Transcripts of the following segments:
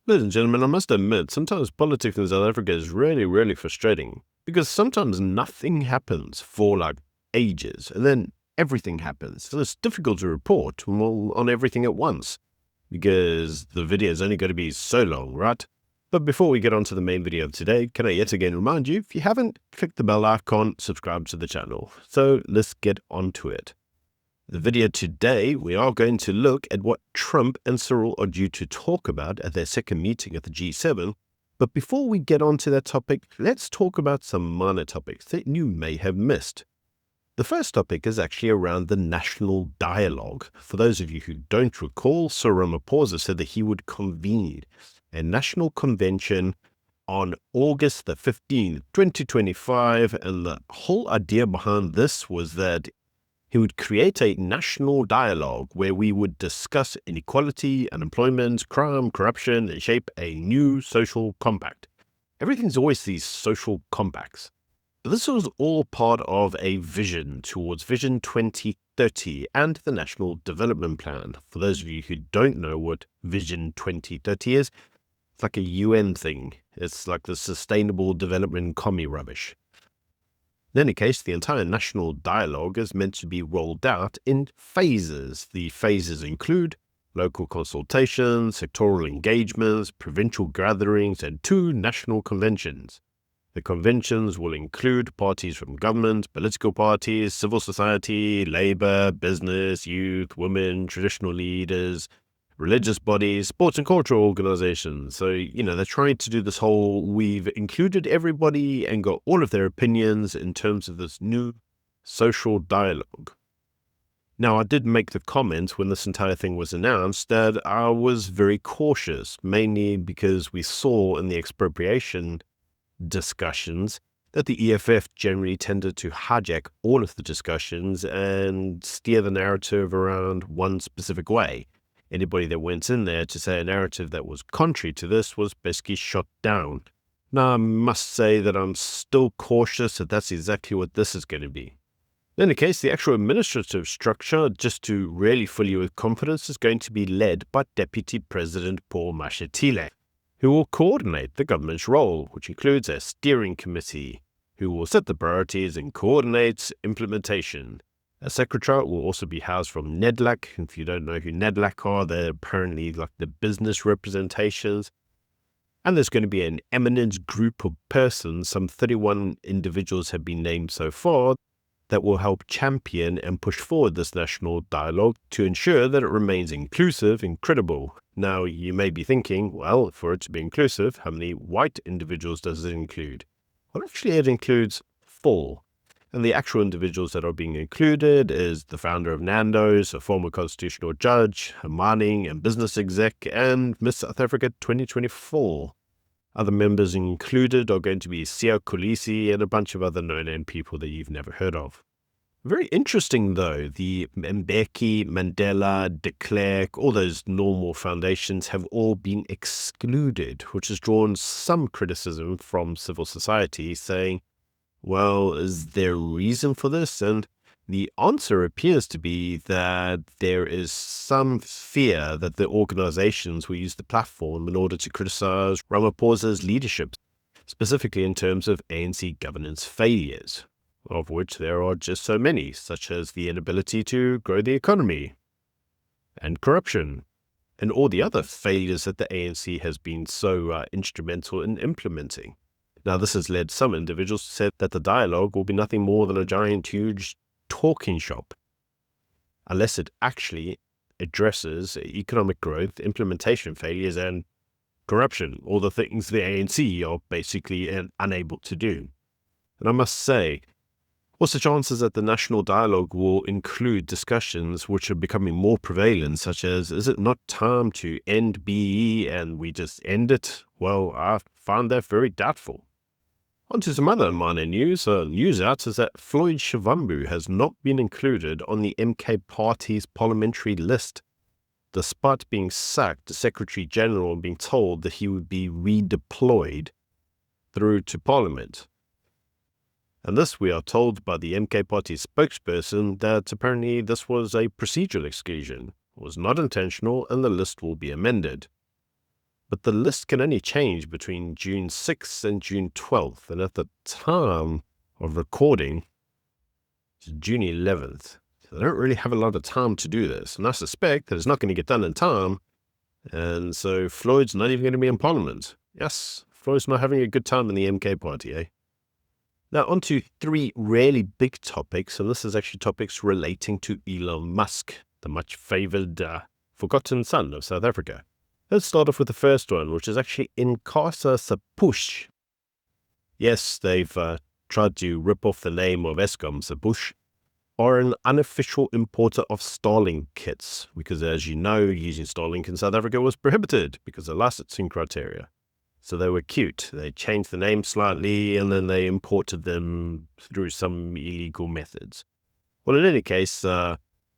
Ladies and gentlemen, I must admit, sometimes politics in South Africa is really frustrating because sometimes nothing happens for like ages and then everything happens. So it's difficult to report on everything at once because the video is only going to be so long, right? But before we get on to the main video of today, can I yet again remind you, if you haven't, click the bell icon, subscribe to the channel. So let's get on to it. The video today, we are going to look at what Trump and Cyril are due to talk about at their second meeting at the G7. But before we get on to that topic, let's talk about some minor topics that you may have missed. The first topic is actually around the national dialogue. For those of you who don't recall, Cyril Ramaphosa said that he would convene a national convention on August the 15th, 2025. And the whole idea behind this was that he would create a national dialogue where we would discuss inequality, unemployment, crime, corruption, and shape a new social compact. Everything's always these social compacts. But this was all part of a vision towards Vision 2030 and the National Development Plan. For those of you who don't know what Vision 2030 is, it's like a UN thing. It's like the Sustainable Development Commie rubbish. In any case, the entire national dialogue is meant to be rolled out in phases. The phases include local consultations, sectoral engagements, provincial gatherings, and 2 national conventions. The conventions will include parties from government, political parties, civil society, labor, business, youth, women, traditional leaders, religious bodies, sports and cultural organizations. So, they're trying to do this whole, we've included everybody and got all of their opinions in terms of this new social dialogue. Now, I did make the comment when this entire thing was announced that I was very cautious, mainly because we saw in the expropriation discussions that the EFF generally tended to hijack all of the discussions and steer the narrative around one specific way. Anybody that went in there to say a narrative that was contrary to this was basically shot down. Now, I must say that I'm still cautious that that's exactly what this is going to be. In any case, the actual administrative structure, just to really fill you with confidence, is going to be led by Deputy President Paul Mashatile, who will coordinate the government's role, which includes a steering committee, who will set the priorities and coordinate implementation. A secretary will also be housed from NEDLAC. If you don't know who NEDLAC are, they're apparently like the business representations. And there's going to be an eminent group of persons, some 31 individuals have been named so far, that will help champion and push forward this national dialogue to ensure that it remains inclusive and credible. Now, you may be thinking, well, for it to be inclusive, how many white individuals does it include? Well, actually, it includes 4. And the actual individuals that are being included is the founder of Nando's, a former constitutional judge, a mining and business exec, and Miss South Africa 2024. Other members included are going to be Siya Kolisi and a bunch of other no-name people that you've never heard of. Very interesting, though, the Mbeki, Mandela, de Klerk, all those normal foundations have all been excluded, which has drawn some criticism from civil society, saying, well, is there a reason for this? And the answer appears to be that there is some fear that the organizations will use the platform in order to criticize Ramaphosa's leadership, specifically in terms of ANC governance failures, of which there are just so many, such as the inability to grow the economy and corruption, and all the other failures that the ANC has been so instrumental in implementing. Now, this has led some individuals to say that the dialogue will be nothing more than a giant, huge talking shop, unless it actually addresses economic growth, implementation failures, and corruption, all the things the ANC are basically unable to do. And I must say, what's the chances that the national dialogue will include discussions which are becoming more prevalent, such as, is it not time to end BE and we just end it? Well, I find that very doubtful. On to some other minor news. News out is that Floyd Shambu has not been included on the MK Party's parliamentary list, despite being sacked as Secretary General and being told that he would be redeployed through to Parliament. And this, we are told by the MK Party spokesperson, that apparently this was a procedural exclusion, was not intentional, and the list will be amended. but the list can only change between June 6th and June 12th, and at the time of recording, it's June 11th. So they don't really have a lot of time to do this, and I suspect that it's not going to get done in time, and so Floyd's not even going to be in Parliament. Yes, Floyd's not having a good time in the MK party, eh? Now, on to three really big topics, and this is actually topics relating to Elon Musk, the much-favoured, forgotten son of South Africa. Let's start off with the first one, which is actually inclusivity. Yes, they've tried to rip off the name of Eskom. Sapush are an unofficial importer of Starlink kits, because as you know, using Starlink in South Africa was prohibited because of licensing criteria. So they were cute. They changed the name slightly, and then they imported them through some illegal methods. Well, in any case,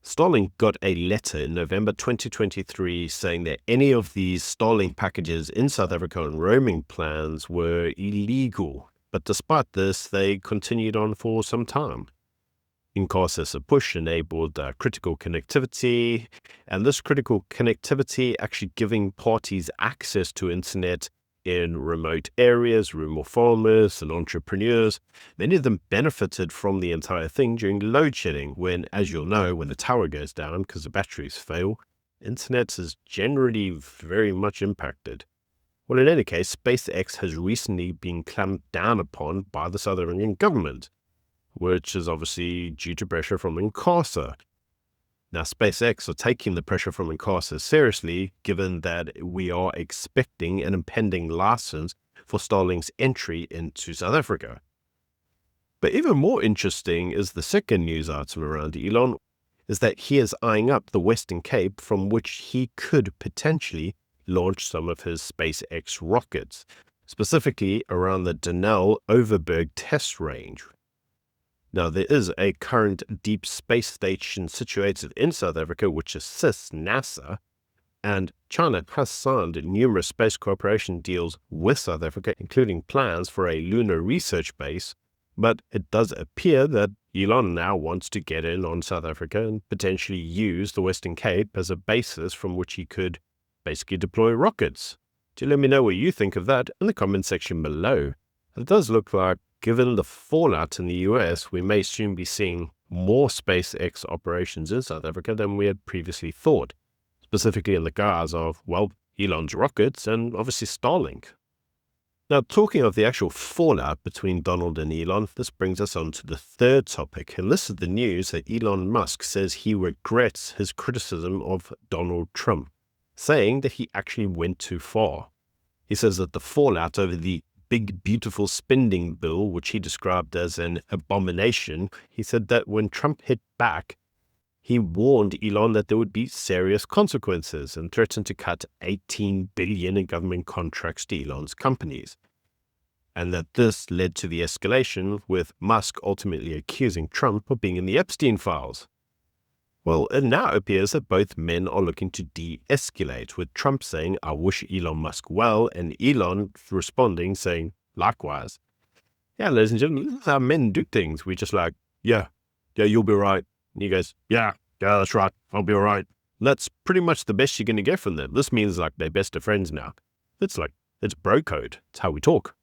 Starlink got a letter in November 2023 saying that any of these Starlink packages in South Africa on roaming plans were illegal. But despite this, they continued on for some time. Push enabled critical connectivity, and this critical connectivity actually giving parties access to internet in remote areas, rural farmers and entrepreneurs. Many of them benefited from the entire thing during load shedding when, as you'll know, when the tower goes down because the batteries fail, internet is generally very much impacted. Well, in any case, SpaceX has recently been clamped down upon by the South African government, which is obviously due to pressure from ICASA. Now, SpaceX are taking the pressure from ICASA seriously, given that we are expecting an impending license for Starlink's entry into South Africa. But even more interesting is the second news item around Elon, is that he is eyeing up the Western Cape from which he could potentially launch some of his SpaceX rockets, specifically around the Denel Overberg test range. Now, there is a current deep space station situated in South Africa which assists NASA, and China has signed numerous space cooperation deals with South Africa, including plans for a lunar research base, but it does appear that Elon now wants to get in on South Africa and potentially use the Western Cape as a basis from which he could basically deploy rockets. Do let me know what you think of that in the comment section below. It does look like, given the fallout in the US, we may soon be seeing more SpaceX operations in South Africa than we had previously thought, specifically in the guise of, well, Elon's rockets and obviously Starlink. Now, talking of the actual fallout between Donald and Elon, this brings us on to the third topic, and this is the news that Elon Musk says he regrets his criticism of Donald Trump, saying that he actually went too far. He says that the fallout over the big, beautiful spending bill, which he described as an abomination, he said that when Trump hit back, he warned Elon that there would be serious consequences and threatened to cut $18 billion in government contracts to Elon's companies. And that this led to the escalation, with Musk ultimately accusing Trump of being in the Epstein files. Well, it now appears that both men are looking to de-escalate, with Trump saying, "I wish Elon Musk well," and Elon responding saying, likewise. Yeah, ladies and gentlemen, this is how men do things. We're just like, yeah, you'll be right. And he goes, yeah, that's right, I'll be all right. And that's pretty much the best you're going to get from them. This means like they're best of friends now. It's bro code. It's how we talk.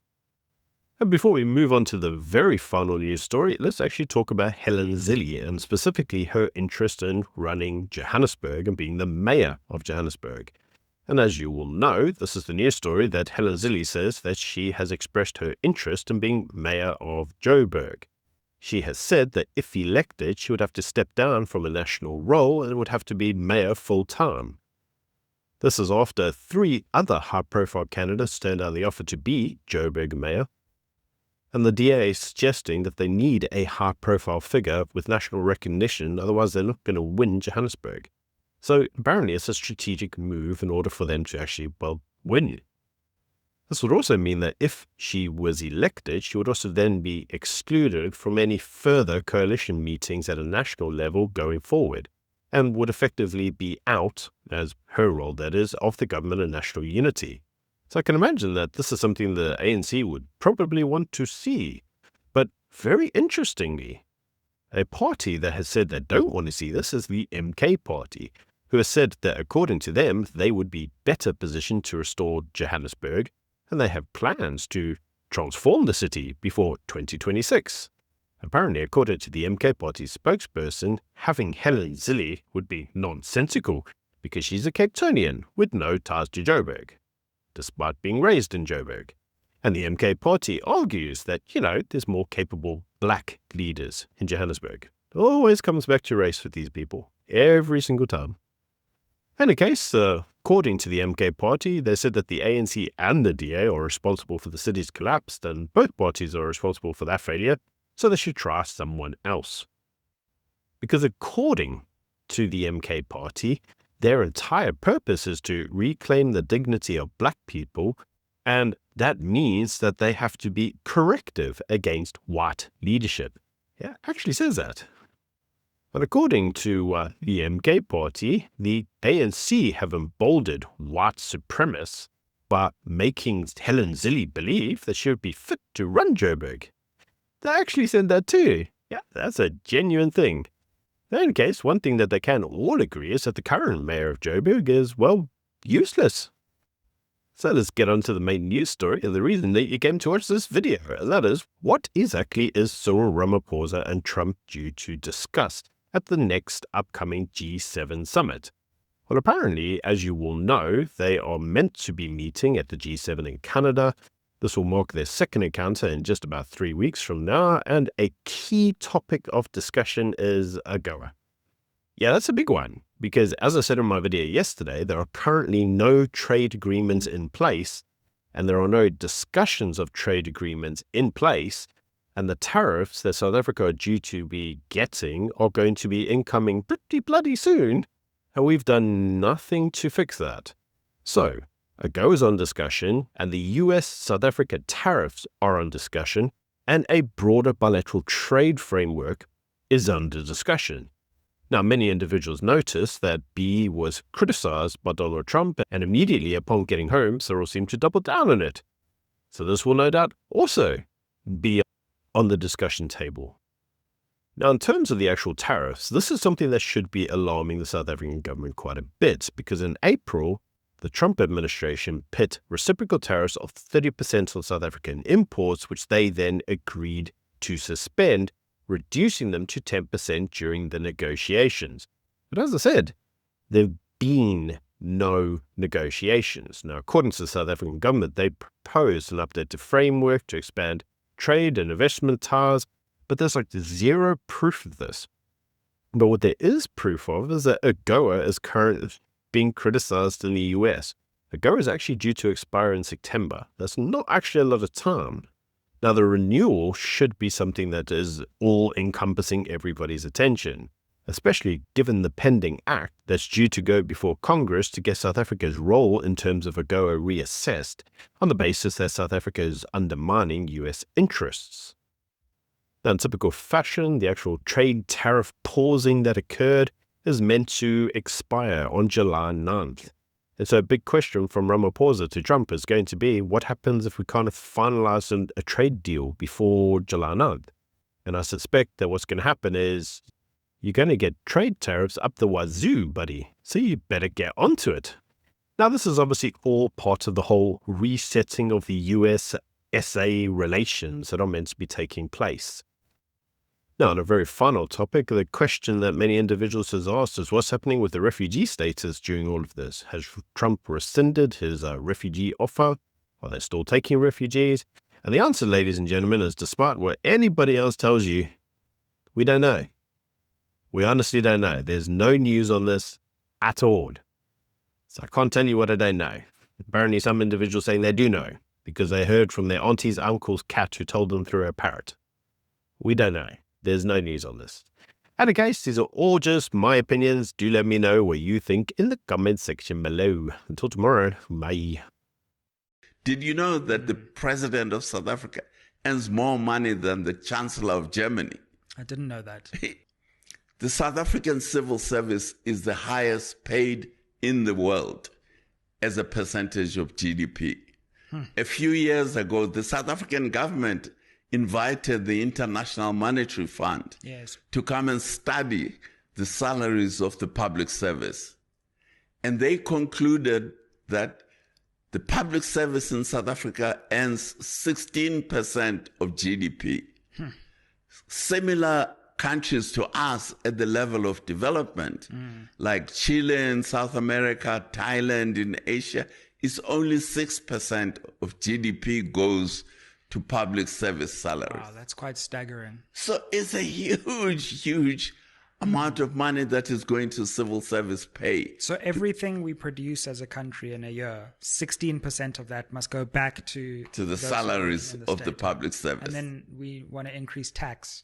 And before we move on to the very final news story, let's actually talk about Helen Zille and specifically her interest in running Johannesburg and being the mayor of Johannesburg. And as you will know, this is the news story that Helen Zille says that she has expressed her interest in being mayor of Joburg. She has said that if elected, she would have to step down from a national role and would have to be mayor full-time. This is after 3 other high-profile candidates turned down the offer to be Joburg mayor. And the DA is suggesting that they need a high-profile figure with national recognition, otherwise they're not going to win Johannesburg. So apparently it's a strategic move in order for them to actually, win. This would also mean that if she was elected, she would also then be excluded from any further coalition meetings at a national level going forward, and would effectively be out, as her role that is, of the government and national unity. So I can imagine that this is something the ANC would probably want to see. But very interestingly, a party that has said they don't want to see this is the MK party, who has said that according to them, they would be better positioned to restore Johannesburg, and they have plans to transform the city before 2026. Apparently, according to the MK Party spokesperson, having Helen Zille would be nonsensical because she's a Cape Townian with no ties to Joburg, despite being raised in Joburg. And the MK Party argues that, there's more capable black leaders in Johannesburg. It always comes back to race with these people, every single time. In any case, according to the MK Party, they said that the ANC and the DA are responsible for the city's collapse, and both parties are responsible for that failure, so they should try someone else. Because according to the MK Party, their entire purpose is to reclaim the dignity of black people, and that means that they have to be corrective against white leadership. Yeah, it actually says that. But according to the MK Party, the ANC have emboldened white supremacists by making Helen Zille believe that she would be fit to run Joburg. They actually said that too. Yeah, that's a genuine thing. In any case, one thing that they can all agree is that the current mayor of Joburg is, useless. So let's get on to the main news story and the reason that you came to watch this video, and that is, what exactly is Cyril Ramaphosa and Trump due to discuss at the next upcoming G7 summit? Well, apparently, as you will know, they are meant to be meeting at the G7 in Canada. This will mark their second encounter in just about 3 weeks from now, and a key topic of discussion is AGOA. Yeah, that's a big one, because as I said in my video yesterday, there are currently no trade agreements in place, and there are no discussions of trade agreements in place, and the tariffs that South Africa are due to be getting are going to be incoming pretty bloody soon, and we've done nothing to fix that. So, AGOA is on discussion, and the US-South Africa tariffs are on discussion, and a broader bilateral trade framework is under discussion. Now, many individuals noticed that B was criticized by Donald Trump, and immediately upon getting home, Cyril seemed to double down on it. So this will no doubt also be on the discussion table. Now, in terms of the actual tariffs, this is something that should be alarming the South African government quite a bit, because in April, the Trump administration put reciprocal tariffs of 30% on South African imports, which they then agreed to suspend, reducing them to 10% during the negotiations. But as I said, there have been no negotiations. Now, according to the South African government, they proposed an updated framework to expand trade and investment ties, but there's zero proof of this. But what there is proof of is that AGOA is currently being criticized in the US. AGOA is actually due to expire in September. That's not actually a lot of time. Now, the renewal should be something that is all-encompassing everybody's attention, especially given the pending act that's due to go before Congress to get South Africa's role in terms of AGOA reassessed on the basis that South Africa is undermining US interests. Now, in typical fashion, the actual trade tariff pausing that occurred is meant to expire on July 9th. And so a big question from Ramaphosa to Trump is going to be, what happens if we can't finalize a trade deal before July 9th? And I suspect that what's going to happen is you're going to get trade tariffs up the wazoo, buddy. So you better get onto it. Now, this is obviously all part of the whole resetting of the US-SA relations that are meant to be taking place. Now, on a very final topic, the question that many individuals has asked is what's happening with the refugee status during all of this? Has Trump rescinded his refugee offer? Are they still taking refugees? And the answer, ladies and gentlemen, is despite what anybody else tells you, we don't know. We honestly don't know. There's no news on this at all. So I can't tell you what I don't know. Apparently some individuals saying they do know because they heard from their auntie's uncle's cat who told them through a parrot. We don't know. There's no news on this. And in case these are all just my opinions, do let me know what you think in the comment section below. Until tomorrow, bye. Did you know that the president of South Africa earns more money than the chancellor of Germany? I didn't know that. The South African civil service is the highest paid in the world as a percentage of GDP. A few years ago, the South African government invited the International Monetary Fund to come and study the salaries of the public service. And they concluded that the public service in South Africa earns 16% of GDP. Similar countries to us at the level of development, like Chile in South America, Thailand in Asia, is only 6% of GDP goes to public service salaries. Wow, that's quite staggering. So it's a huge amount of money that is going to civil service pay. So everything we produce as a country in a year, 16% of that must go back to The salaries of the public service. And then we want to increase tax.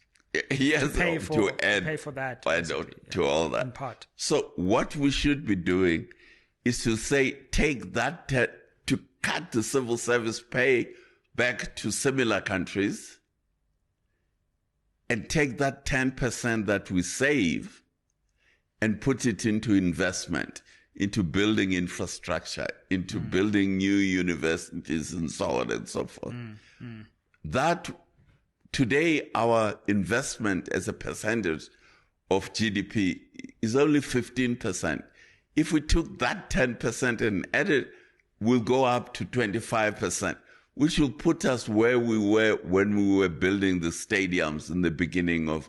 Yes, to pay for that. To all that. In part. So what we should be doing is to say, take that, to cut the civil service pay back to similar countries, and take that 10% that we save and put it into investment, into building infrastructure, into building new universities and so on and so forth. That today, our investment as a percentage of GDP is only 15%. If we took that 10% and added, we'll go up to 25%, which will put us where we were when we were building the stadiums in the beginning of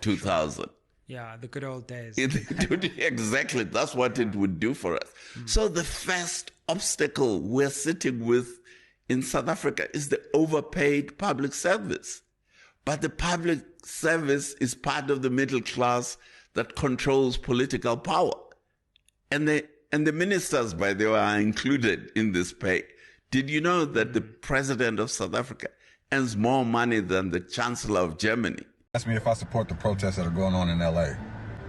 2000. Yeah, the good old days. Exactly. That's what it would do for us. So the first obstacle we're sitting with in South Africa is the overpaid public service. But the public service is part of the middle class that controls political power. And the ministers, by the way, are included in this pay. Did you know that the president of South Africa earns more money than the chancellor of Germany? Ask me if I support the protests that are going on in LA.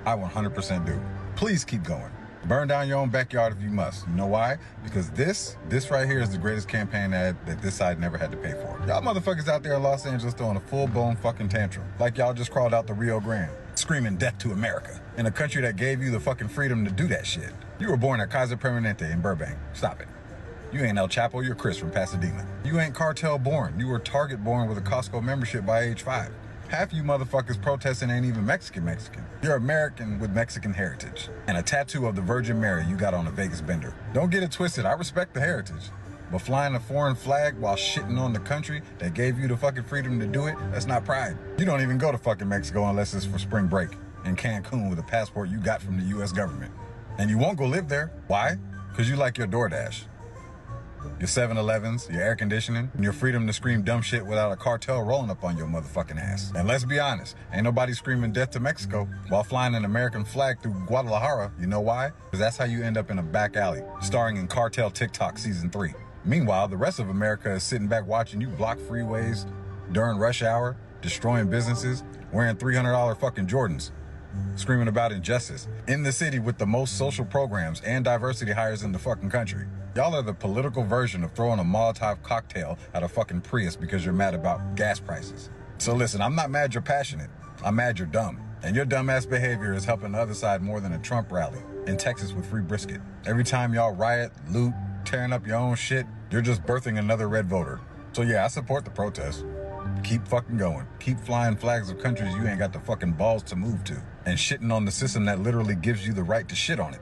I 100% do. Please keep going. Burn down your own backyard if you must. You know why? Because this right here is the greatest campaign ad that this side never had to pay for. Y'all motherfuckers out there in Los Angeles throwing a full-blown fucking tantrum. Like y'all just crawled out the Rio Grande, screaming death to America, in a country that gave you the fucking freedom to do that shit. You were born at Kaiser Permanente in Burbank. Stop it. You ain't El Chapo, you're Chris from Pasadena. You ain't cartel born. You were Target born with a Costco membership by age 5. Half you motherfuckers protesting ain't even Mexican. You're American with Mexican heritage. And a tattoo of the Virgin Mary you got on a Vegas bender. Don't get it twisted, I respect the heritage. But flying a foreign flag while shitting on the country that gave you the fucking freedom to do it, that's not pride. You don't even go to fucking Mexico unless it's for spring break in Cancun with a passport you got from the US government. And you won't go live there. Why? Because you like your DoorDash, your 7-Elevens, your air conditioning, and your freedom to scream dumb shit without a cartel rolling up on your motherfucking ass. And let's be honest, ain't nobody screaming death to Mexico while flying an American flag through Guadalajara. You know why? Because that's how you end up in a back alley, starring in Cartel TikTok Season 3. Meanwhile, the rest of America is sitting back watching you block freeways during rush hour, destroying businesses, wearing $300 fucking Jordans, screaming about injustice, in the city with the most social programs and diversity hires in the fucking country. Y'all are the political version of throwing a Molotov cocktail at a fucking Prius because you're mad about gas prices. So listen, I'm not mad you're passionate. I'm mad you're dumb. And your dumbass behavior is helping the other side more than a Trump rally in Texas with free brisket. Every time y'all riot, loot, tearing up your own shit, you're just birthing another red voter. So yeah, I support the protest. Keep fucking going. Keep flying flags of countries you ain't got the fucking balls to move to. And shitting on the system that literally gives you the right to shit on it.